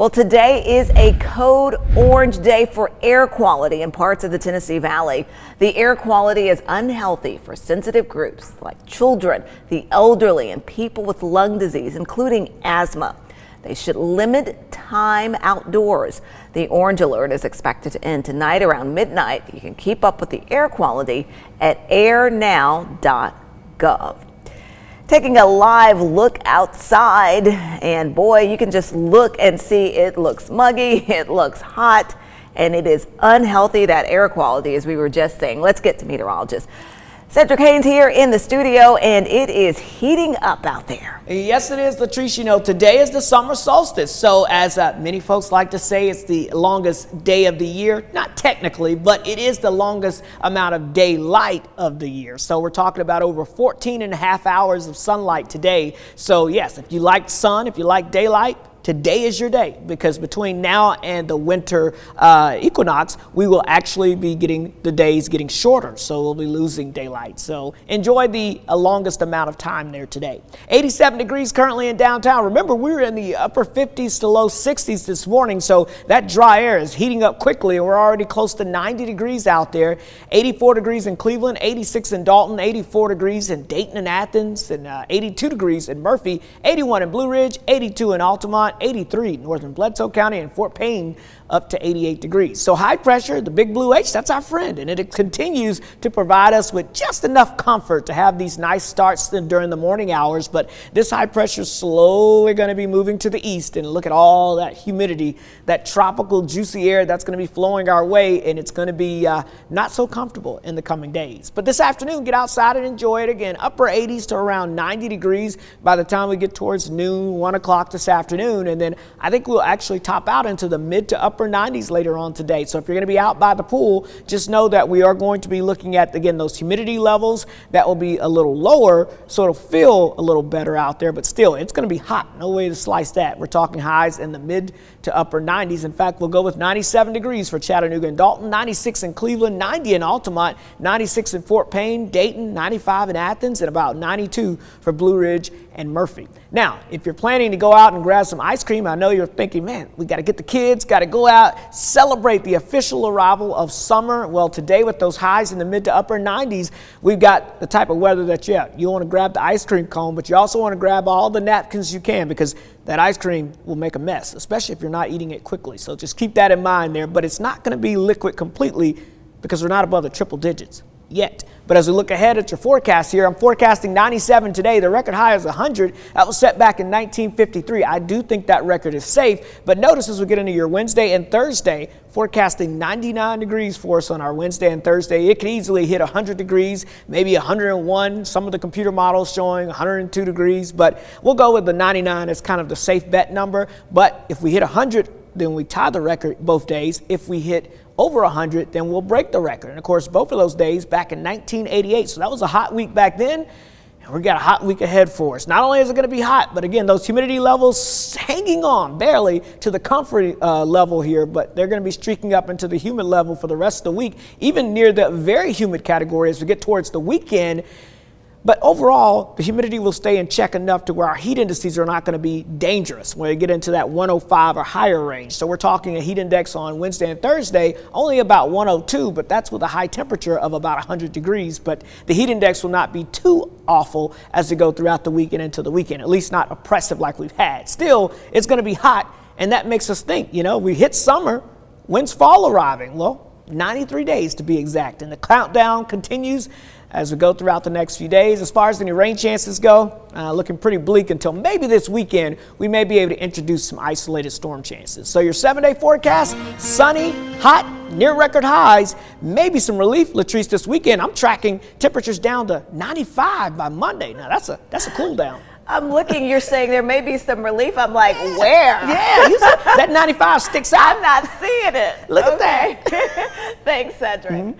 Well, today is a code orange day for air quality in parts of the Tennessee Valley. The air quality is unhealthy for sensitive groups like children, the elderly, and people with lung disease, including asthma. They should limit time outdoors. The orange alert is expected to end tonight around midnight. You can keep up with the air quality at airnow.gov. Taking a live look outside, and boy, you can just look and see it looks muggy, it looks hot, and it is unhealthy, that air quality, as we were just saying. Let's get to meteorologist Cedric Haynes here in the studio, and it is heating up out there. Yes, it is, Latrice. You know, today is the summer solstice. So as many folks like to say, it's the longest day of the year. Not technically, but it is the longest amount of daylight of the year. So we're talking about over 14 and a half hours of sunlight today. So yes, if you like sun, if you like daylight, today is your day, because between now and the winter equinox, we will actually be getting the days getting shorter. So we'll be losing daylight. So enjoy the longest amount of time there today. 87 degrees currently in downtown. Remember, we were in the upper 50s to low 60s this morning. So that dry air is heating up quickly, and we're already close to 90 degrees out there. 84 degrees in Cleveland, 86 in Dalton, 84 degrees in Dayton and Athens, and 82 degrees in Murphy, 81 in Blue Ridge, 82 in Altamont, 83 northern Bledsoe County, and Fort Payne up to 88 degrees. So high pressure, the big blue H, that's our friend, and it continues to provide us with just enough comfort to have these nice starts during the morning hours. But this high pressure is slowly going to be moving to the east, and look at all that humidity, that tropical juicy air that's going to be flowing our way, and it's going to be not so comfortable in the coming days. But this afternoon, get outside and enjoy it again. Upper 80s to around 90 degrees by the time we get towards noon, 1 o'clock this afternoon. And then I think we'll actually top out into the mid to upper 90s later on today. So if you're going to be out by the pool, just know that we are going to be looking at, again, those humidity levels that will be a little lower, so it'll feel a little better out there, but still it's going to be hot. No way to slice that. We're talking highs in the mid to upper 90s. In fact, we'll go with 97 degrees for Chattanooga and Dalton, 96 in Cleveland, 90 in Altamont, 96 in Fort Payne, Dayton, 95 in Athens, and about 92 for Blue Ridge and Murphy. Now, if you're planning to go out and grab some ice cream, I know you're thinking, man, we got to get the kids, got to go out, celebrate the official arrival of summer. Well, today with those highs in the mid to upper 90s, we've got the type of weather that, yeah, you want to grab the ice cream cone, but you also want to grab all the napkins you can, because that ice cream will make a mess, especially if you're not eating it quickly. So just keep that in mind there, but it's not going to be liquid completely because we're not above the triple digits yet. But as we look ahead at your forecast here, I'm forecasting 97 today. The record high is 100. That was set back in 1953. I do think that record is safe. But notice as we get into your Wednesday and Thursday, forecasting 99 degrees for us on our Wednesday and Thursday. It could easily hit 100 degrees, maybe 101. Some of the computer models showing 102 degrees. But we'll go with the 99 as kind of the safe bet number. But if we hit 100, then we tie the record both days. If we hit over 100, then we'll break the record. And of course, both of those days back in 1988. So that was a hot week back then, and we got a hot week ahead for us. Not only is it going to be hot, but again, those humidity levels hanging on barely to the comfort level here, but they're going to be streaking up into the humid level for the rest of the week, even near the very humid category as we get towards the weekend. But overall, the humidity will stay in check enough to where our heat indices are not going to be dangerous when we get into that 105 or higher range. So we're talking a heat index on Wednesday and Thursday, only about 102, but that's with a high temperature of about 100 degrees. But the heat index will not be too awful as we go throughout the week and into the weekend, at least not oppressive like we've had. Still, it's going to be hot, and that makes us think, you know, we hit summer. When's fall arriving? Well, 93 days to be exact, and the countdown continues as we go throughout the next few days. As far as any rain chances go, looking pretty bleak until maybe this weekend. We may be able to introduce some isolated storm chances. So your 7-day forecast, sunny, hot, near record highs, maybe some relief, Latrice, this weekend. I'm tracking temperatures down to 95 by Monday. Now that's a cool down. I'm looking, you're saying there may be some relief. I'm like, where? Yeah, that 95 sticks out. I'm not seeing it. Look at that. Thanks, Cedric.